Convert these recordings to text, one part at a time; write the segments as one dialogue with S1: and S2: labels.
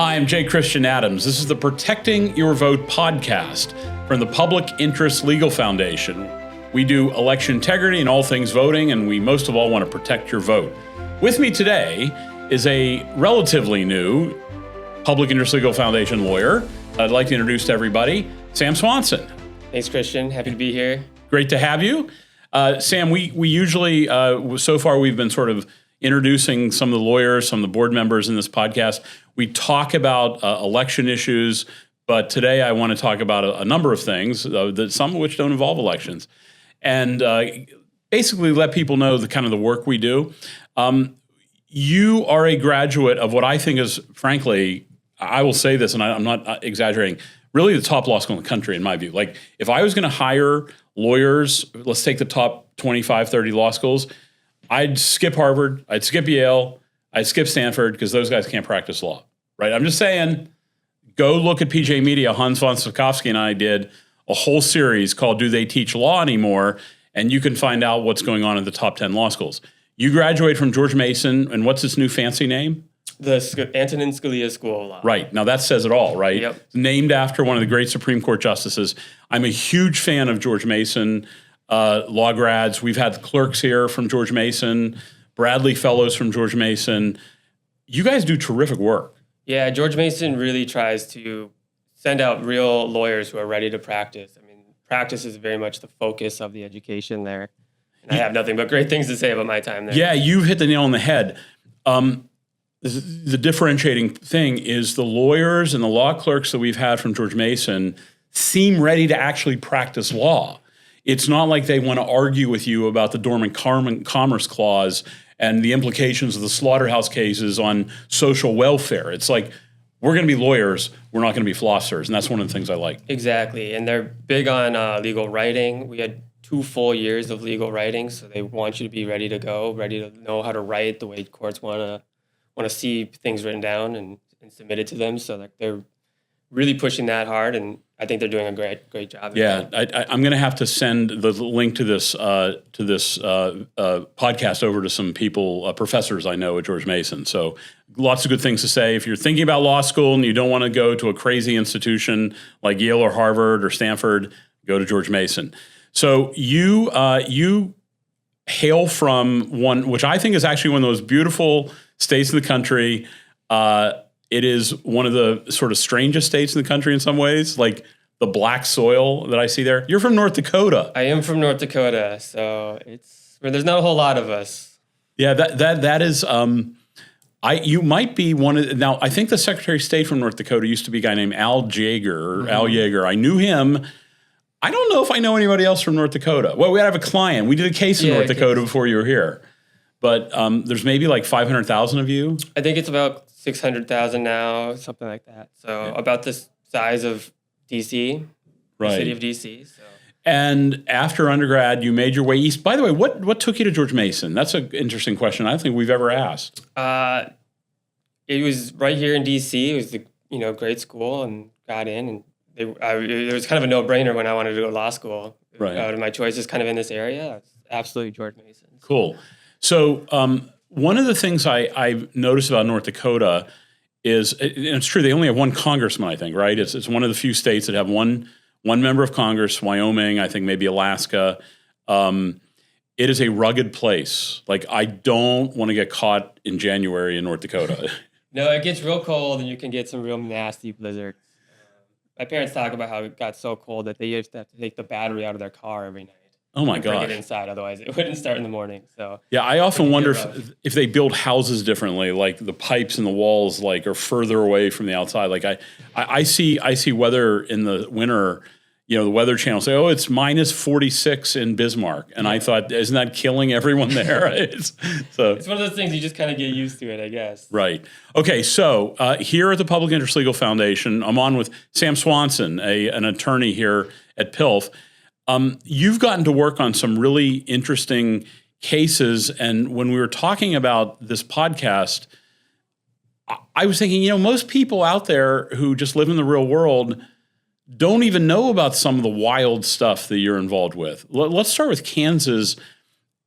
S1: Hi, I'm Jay Christian Adams. This is the Protecting Your Vote podcast from the Public Interest Legal Foundation. We do election integrity and all things voting, and we most of all want to protect your vote. With me today is a relatively new Public Interest Legal Foundation lawyer. I'd like to introduce to everybody Sam Swanson.
S2: Thanks, Christian. Happy to be here.
S1: Great to have you. Sam, we usually, so far we've been sort of introducing some of the lawyers, some of the board members in this podcast. We talk about election issues, but today I want to talk about a number of things, some of which don't involve elections, and basically let people know the kind of the work we do. You are a graduate of what I think is, frankly, I will say this, and I'm not exaggerating, really the top law school in the country, in my view. Like, if I was going to hire lawyers, let's take the top 25, 30 law schools, I'd skip Harvard, I'd skip Yale, I'd skip Stanford, because those guys can't practice law, right? I'm just saying, go look at PJ Media. Hans von Spakovsky and I did a whole series called Do They Teach Law Anymore? And you can find out what's going on in the top 10 law schools. You graduated from George Mason, and what's its new fancy name?
S2: The Antonin Scalia School of Law.
S1: Right. Now that says it all, right?
S2: Yep.
S1: Named after one of the great Supreme Court justices. I'm a huge fan of George Mason law grads. We've had clerks here from George Mason, Bradley Fellows from George Mason. You guys do terrific work.
S2: Yeah, George Mason really tries to send out real lawyers who are ready to practice. I mean, practice is very much the focus of the education there. And I have nothing but great things to say about my time there.
S1: Yeah, you've hit the nail on the head. The differentiating thing is the lawyers and the law clerks that we've had from George Mason seem ready to actually practice law. It's not like they want to argue with you about the Dormant Commerce Clause and the implications of the slaughterhouse cases on social welfare. It's like, we're going to be lawyers, we're not going to be philosophers, and that's one of the things I like.
S2: Exactly, and they're big on legal writing. We had 2 full years of legal writing, so they want you to be ready to go, ready to know how to write the way courts want to see things written down and submitted to them. So they're really pushing that hard, and I think they're doing a great job.
S1: Yeah, I'm going to have to send the link to this podcast over to some people, professors I know at George Mason. So lots of good things to say. If you're thinking about law school and you don't want to go to a crazy institution like Yale or Harvard or Stanford, go to George Mason. So you hail from one, which I think is actually one of those beautiful states in the country. It is one of the sort of strangest states in the country in some ways, like the black soil that I see there. You're from North Dakota.
S2: I am from North Dakota, so there's not a whole lot of us.
S1: Yeah, that is. You might be one of. Now, I think the Secretary of State from North Dakota used to be a guy named Al Jaeger. Al Jaeger. I knew him. I don't know if I know anybody else from North Dakota. Well, we have a client. We did a case in North Dakota before you were here. But there's maybe like 500,000 of you?
S2: I think it's about 600,000 now, something like that. So about the size of D.C., the city of D.C. So. And
S1: after undergrad, you made your way east. By the way, what took you to George Mason? That's an interesting question. I don't think we've ever asked.
S2: It was right here in D.C. It was the great school, and got in, and it was kind of a no-brainer when I wanted to go to law school.
S1: Right.
S2: My choice is kind of in this area. It's absolutely George Mason.
S1: Cool. So one of the things I've noticed about North Dakota is, and it's true, they only have one congressman, I think, right? It's one of the few states that have one member of Congress, Wyoming, I think maybe Alaska. It is a rugged place. Like, I don't want to get caught in January in North Dakota.
S2: No, it gets real cold, and you can get some real nasty blizzards. My parents talk about how it got so cold that they used to have to take the battery out of their car every night.
S1: Oh my gosh.
S2: Bring it inside, otherwise it wouldn't start in the morning. So
S1: yeah, I often wonder if they build houses differently, like the pipes and the walls like are further away from the outside. Like I see weather in the winter, the Weather Channel say, oh, it's minus 46 in Bismarck. And I thought, isn't that killing everyone there? It's one
S2: of those things you just kind of get used to it, I guess.
S1: Right. Okay, so here at the Public Interest Legal Foundation, I'm on with Sam Swanson, an attorney here at PILF. You've gotten to work on some really interesting cases, and when we were talking about this podcast, I was thinking, most people out there who just live in the real world don't even know about some of the wild stuff that you're involved with. Let's start with Kansas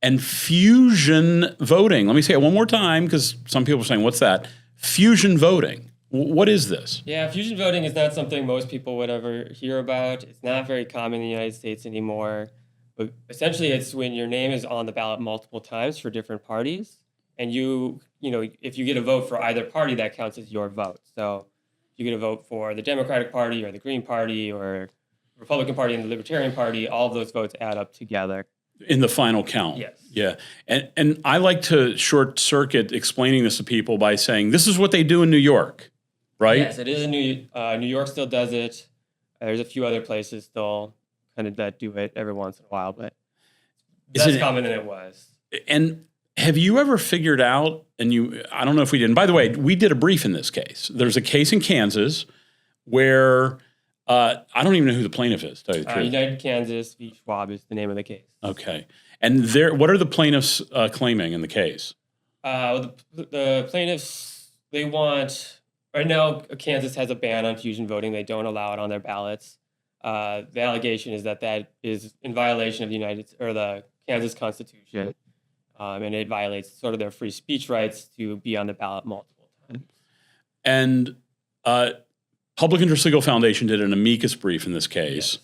S1: and fusion voting. Let me say it one more time, because some people are saying, what's that? Fusion voting. What is this?
S2: Yeah, fusion voting is not something most people would ever hear about. It's not very common in the United States anymore. But essentially, it's when your name is on the ballot multiple times for different parties, and if you get a vote for either party, that counts as your vote. So you get a vote for the Democratic Party or the Green Party or Republican Party and the Libertarian Party. All of those votes add up together.
S1: In the final count.
S2: Yes.
S1: Yeah. And I like to short circuit explaining this to people by saying this is what they do in New York, right?
S2: Yes, it is in New York still does it. There's a few other places still kind of that do it every once in a while, but less common than it was.
S1: And have you ever figured out, I don't know if we did, and by the way, we did a brief in this case. There's a case in Kansas where I don't even know who the plaintiff is, to tell you the truth.
S2: United Kansas v. Schwab is the name of the case.
S1: Okay. And what are the plaintiffs claiming in the case?
S2: The plaintiffs, they want, right now, Kansas has a ban on fusion voting. They don't allow it on their ballots. The allegation is that is in violation of the Kansas Constitution, and it violates sort of their free speech rights to be on the ballot multiple times.
S1: And Public Interest Legal Foundation did an amicus brief in this case, yes.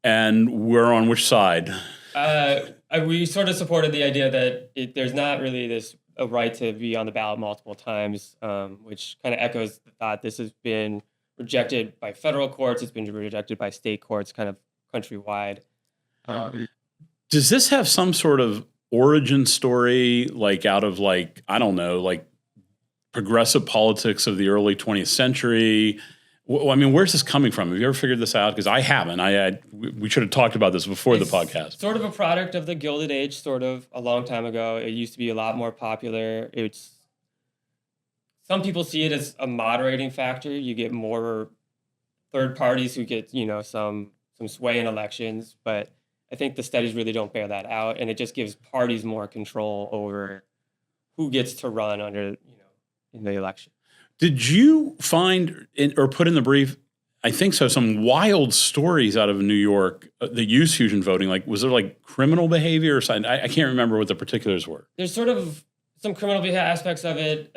S1: And we're on which side?
S2: We sort of supported the idea that there's not really a right to be on the ballot multiple times, which kind of echoes the thought this has been rejected by federal courts. It's been rejected by state courts, kind of countrywide.
S1: Does this have some sort of origin story, like out of I don't know, like progressive politics of the early 20th century? I mean, where's this coming from? Have you ever figured this out? Because I haven't. We should have talked about this before the podcast.
S2: Sort of a product of the Gilded Age, sort of a long time ago. It used to be a lot more popular. Some people see it as a moderating factor. You get more third parties who get, some sway in elections, but I think the studies really don't bear that out, and it just gives parties more control over who gets to run in the election.
S1: Did you find or put in the brief, I think so, some wild stories out of New York that use fusion voting? Like, was there criminal behavior or something? I can't remember what the particulars were.
S2: There's sort of some criminal behavior aspects of it.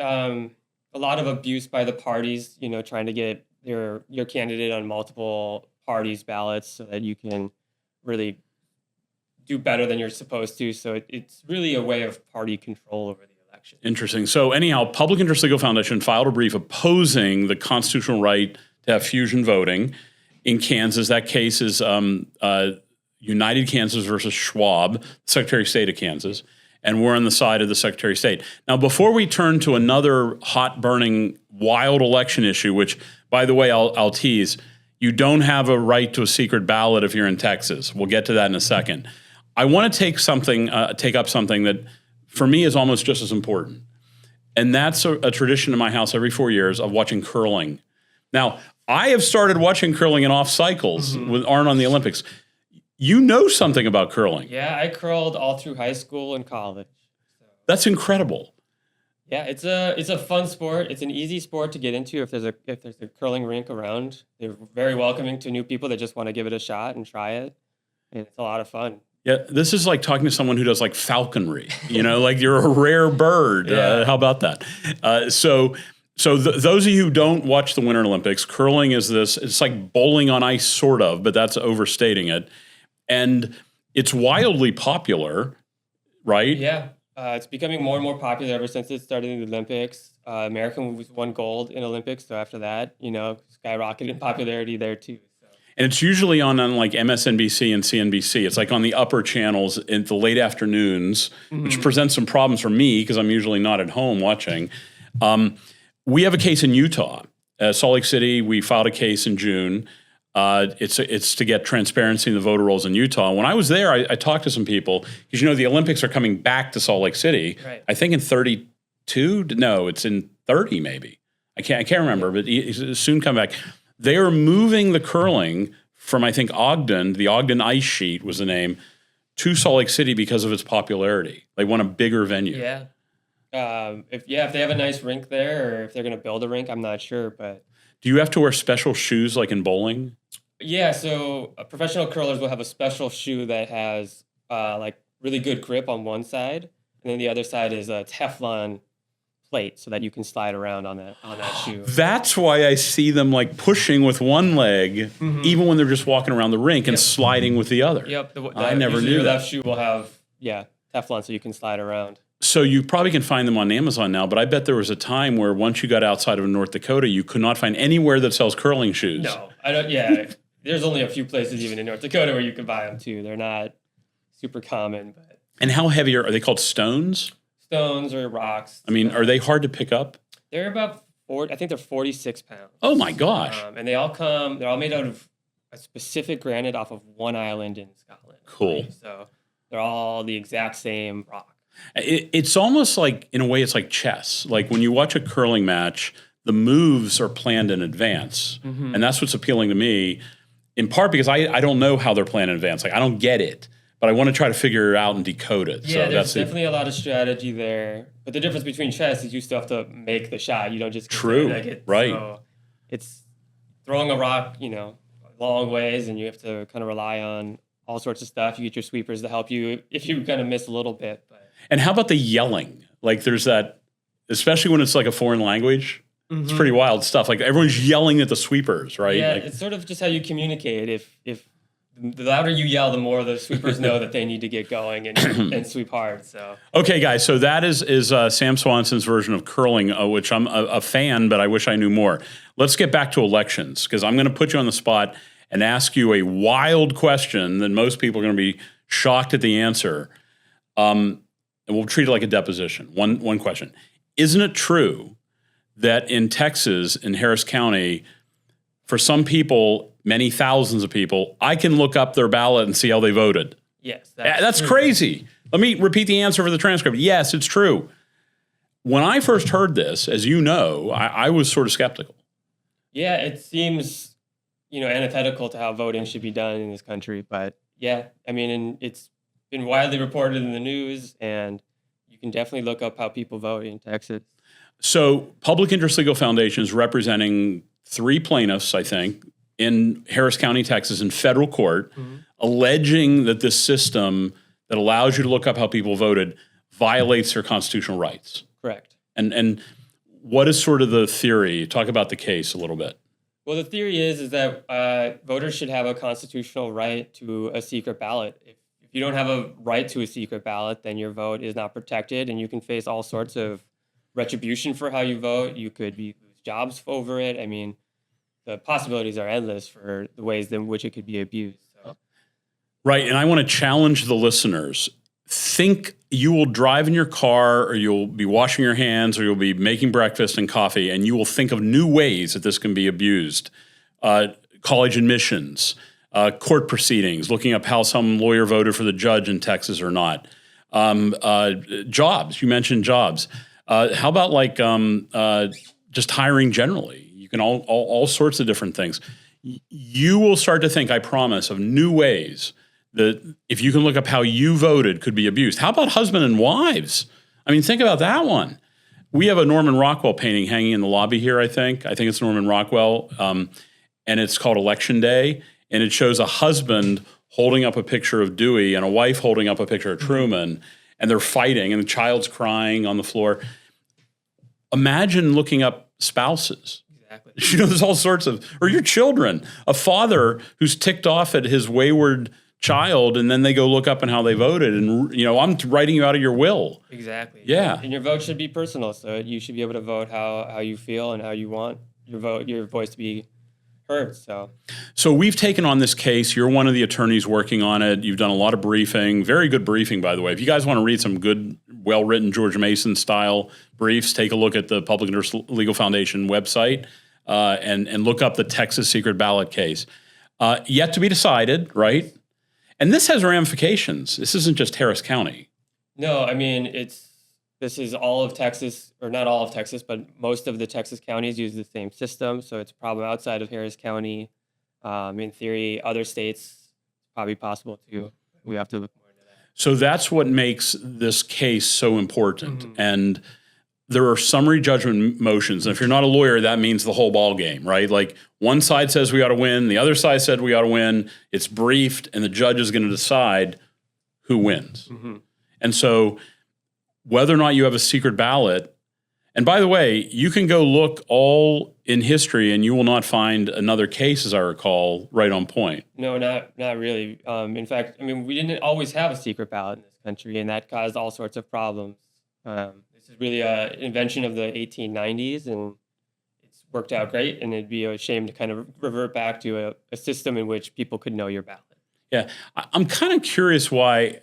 S2: A lot of abuse by the parties, trying to get your candidate on multiple parties' ballots so that you can really do better than you're supposed to. So it's really a way of party control over the election.
S1: Interesting. So anyhow, Public Interest Legal Foundation filed a brief opposing the constitutional right to have fusion voting in Kansas. That case is United Kansas versus Schwab, Secretary of State of Kansas. And we're on the side of the Secretary of State. Now, before we turn to another hot-burning, wild election issue, which, by the way, I'll tease, you don't have a right to a secret ballot if you're in Texas. We'll get to that in a second. I want to take up something that, for me, is almost just as important. And that's a tradition in my house every 4 years of watching curling. Now, I have started watching curling in off cycles with aren't on the Olympics. You know something about curling.
S2: Yeah, I curled all through high school and college. So.
S1: That's incredible.
S2: Yeah, it's a fun sport. It's an easy sport to get into if there's a curling rink around. They're very welcoming to new people that just want to give it a shot and try it. And it's a lot of fun.
S1: Yeah, this is like talking to someone who does falconry. Like you're a rare bird. Yeah. How about that? So those of you who don't watch the Winter Olympics, curling is this. It's like bowling on ice, sort of, but that's overstating it. And it's wildly popular, right?
S2: Yeah, it's becoming more and more popular ever since it started in the Olympics. American won gold in Olympics, so after that, skyrocketed in popularity there too. So.
S1: And it's usually on MSNBC and CNBC. It's on the upper channels in the late afternoons, which presents some problems for me because I'm usually not at home watching. We have a case in Utah, Salt Lake City. We filed a case in June. It's to get transparency in the voter rolls in Utah. When I was there, I talked to some people because the Olympics are coming back to Salt Lake City.
S2: Right.
S1: I think in 32. No, it's in 30 maybe. I can't remember, but it's soon come back. They are moving the curling from I think Ogden. The Ogden Ice Sheet was the name to Salt Lake City because of its popularity. They want a bigger venue.
S2: Yeah. If they have a nice rink there, or if they're going to build a rink, I'm not sure, but.
S1: Do you have to wear special shoes like in bowling?
S2: Yeah, so professional curlers will have a special shoe that has really good grip on one side, and then the other side is a Teflon plate so that you can slide around on that shoe.
S1: That's why I see them like pushing with one leg, even when they're just walking around the rink and sliding with the other.
S2: Yep.
S1: I never
S2: usually
S1: knew
S2: your
S1: that.
S2: left shoe will have Teflon, so you can slide around.
S1: So you probably can find them on Amazon now, but I bet there was a time where once you got outside of North Dakota, you could not find anywhere that sells curling shoes.
S2: No, I don't. Yeah, there's only a few places even in North Dakota where you can buy them too. They're not super common, but.
S1: And how heavy are they? Called stones?
S2: Stones or rocks.
S1: I mean, are they hard to pick up?
S2: They're about 40. I think they're 46 pounds.
S1: Oh my gosh!
S2: And they're all made out of a specific granite off of one island in Scotland.
S1: Cool.
S2: Right? So they're all the exact same rock.
S1: It's almost like, in a way, it's like chess. Like when you watch a curling match, the moves are planned in advance. And that's what's appealing to me, in part because I don't know how they're planned in advance. Like I don't get it, but I want to try to figure it out and decode it.
S2: Yeah,
S1: so
S2: there's definitely a lot of strategy there. But the difference between chess is you still have to make the shot. You don't just
S1: right.
S2: So it's throwing a rock, long ways, and you have to kind of rely on all sorts of stuff. You get your sweepers to help you if you kind of miss a little bit. But.
S1: And how about the yelling? Like there's that, especially when it's like a foreign language, it's pretty wild stuff. Like everyone's yelling at the sweepers, right?
S2: Yeah,
S1: like,
S2: it's sort of just how you communicate. If the louder you yell, the more the sweepers know that they need to get going and sweep hard. So
S1: okay, guys. So that is Sam Swanson's version of curling, which I'm a fan, but I wish I knew more. Let's get back to elections because I'm going to put you on the spot and ask you a wild question that most people are going to be shocked at the answer. And we'll treat it like a deposition. One question. Isn't it true that in Texas, in Harris County, for some people, many thousands of people, I can look up their ballot and see how they voted?
S2: Yes.
S1: That's crazy. Let me repeat the answer for the transcript. Yes, it's true. When I first heard this, as you know, I was sort of skeptical.
S2: Yeah, it seems, antithetical to how voting should be done in this country. But yeah, I mean, and it's been widely reported in the news, and you can definitely look up how people vote in Texas.
S1: So Public Interest Legal Foundation is representing 3 plaintiffs, I think, in Harris County, Texas, in federal court, alleging that this system that allows you to look up how people voted violates their constitutional rights.
S2: Correct.
S1: And what is sort of the theory? Talk about the case a little bit.
S2: Well, the theory is that voters should have a constitutional right to a secret ballot. If you don't have a right to a secret ballot, then your vote is not protected, and you can face all sorts of retribution for how you vote. You could lose jobs over it. I mean, the possibilities are endless for the ways in which it could be abused. So.
S1: Right, and I want to challenge the listeners. Think you will drive in your car, or you'll be washing your hands, or you'll be making breakfast and coffee, and you will think of new ways that this can be abused. College admissions, court proceedings, looking up how some lawyer voted for the judge in Texas or not. Jobs, you mentioned jobs. How about like just hiring generally? You can all sorts of different things. You will start to think, I promise, of new ways that if you can look up how you voted could be abused. How about husband and wives? I mean, think about that one. We have a Norman Rockwell painting hanging in the lobby here, I think. I think it's Norman Rockwell, and it's called Election Day, and it shows a husband holding up a picture of Dewey and a wife holding up a picture of Truman, and they're fighting, and the child's crying on the floor. Imagine looking up spouses.
S2: Exactly.
S1: There's all sorts of, or your children, a father who's ticked off at his wayward child, and then they go look up and how they voted, and I'm writing you out of your will.
S2: Exactly.
S1: Yeah.
S2: And your vote should be personal, so you should be able to vote how you feel and how you want your voice to be heard. So
S1: we've taken on this case. You're one of the attorneys working on it. You've done a lot of briefing, very good briefing, by the way. If you guys want to read some good, well-written George Mason style briefs, take a look at the Public Interest Legal Foundation website and look up the Texas secret ballot case. Yet to be decided, right? And this has ramifications. This isn't just Harris County.
S2: No, I mean, this is all of Texas, or not all of Texas, but most of the Texas counties use the same system. So it's a problem outside of Harris County. In theory, other states, probably possible too. We have to look more into that.
S1: So that's what makes this case so important. And there are summary judgment motions. And if you're not a lawyer, that means the whole ball game, right? Like one side says we ought to win, the other side said we ought to win. It's briefed, and the judge is going to decide who wins. And so whether or not you have a secret ballot, And by the way, you can go look all in history and you will not find another case, as I recall, right on point.
S2: No, not really. In fact, I mean, we didn't always have a secret ballot in this country, and that caused all sorts of problems. This is really an invention of the 1890s, and it's worked out great, and it'd be a shame to kind of revert back to a system in which people could know your ballot.
S1: Yeah, I'm kind of curious why.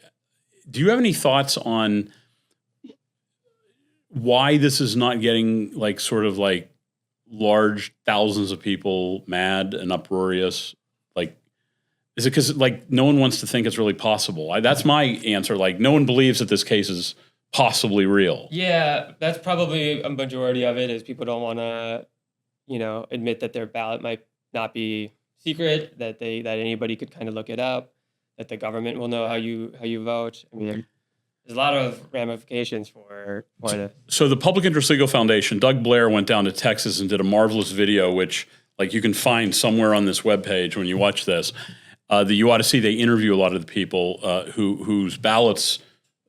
S1: Do you have any thoughts on why this is not getting like sort of like large thousands of people mad and uproarious? Like, is it because like no one wants to think it's really possible? That's my answer. Like, no one believes that this case is possibly real.
S2: Yeah, that's probably a majority of it. Is people don't want to, admit that their ballot might not be secret, that anybody could kind of look it up, that the government will know how you vote. I mean, there's a lot of ramifications for this.
S1: So the Public Interest Legal Foundation, Doug Blair went down to Texas and did a marvelous video, which like you can find somewhere on this webpage when you watch this. That you ought to see. They interview a lot of the people whose ballots,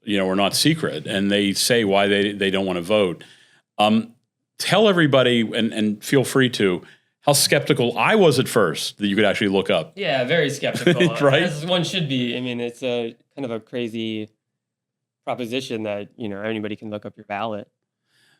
S1: are not secret, and they say why they don't want to vote. Tell everybody, and feel free to, how skeptical I was at first that you could actually look up.
S2: Yeah, very skeptical.
S1: Right?
S2: As one should be. I mean, it's a kind of a crazy proposition that anybody can look up your ballot.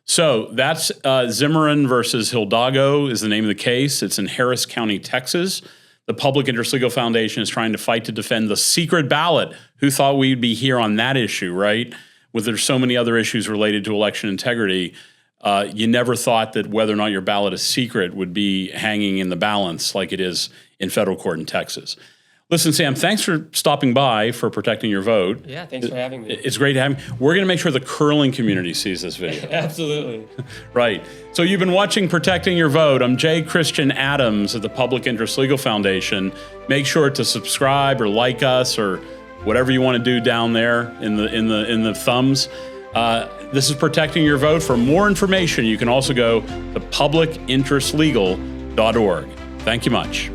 S1: So that's Zimmerman versus Hidalgo is the name of the case. It's in Harris County, Texas. The Public Interest Legal Foundation is trying to fight to defend the secret ballot. Who thought we'd be here on that issue, right? There's so many other issues related to election integrity. You never thought that whether or not your ballot is secret would be hanging in the balance like it is in federal court in Texas. Listen, Sam, thanks for stopping by for Protecting Your Vote.
S2: Yeah, thanks for having me.
S1: It's great to have you. We're going to make sure the curling community sees this video.
S2: Absolutely.
S1: Right. So you've been watching Protecting Your Vote. I'm Jay Christian Adams of the Public Interest Legal Foundation. Make sure to subscribe or like us or whatever you want to do down there in the thumbs. This is Protecting Your Vote. For more information, you can also go to publicinterestlegal.org. Thank you much.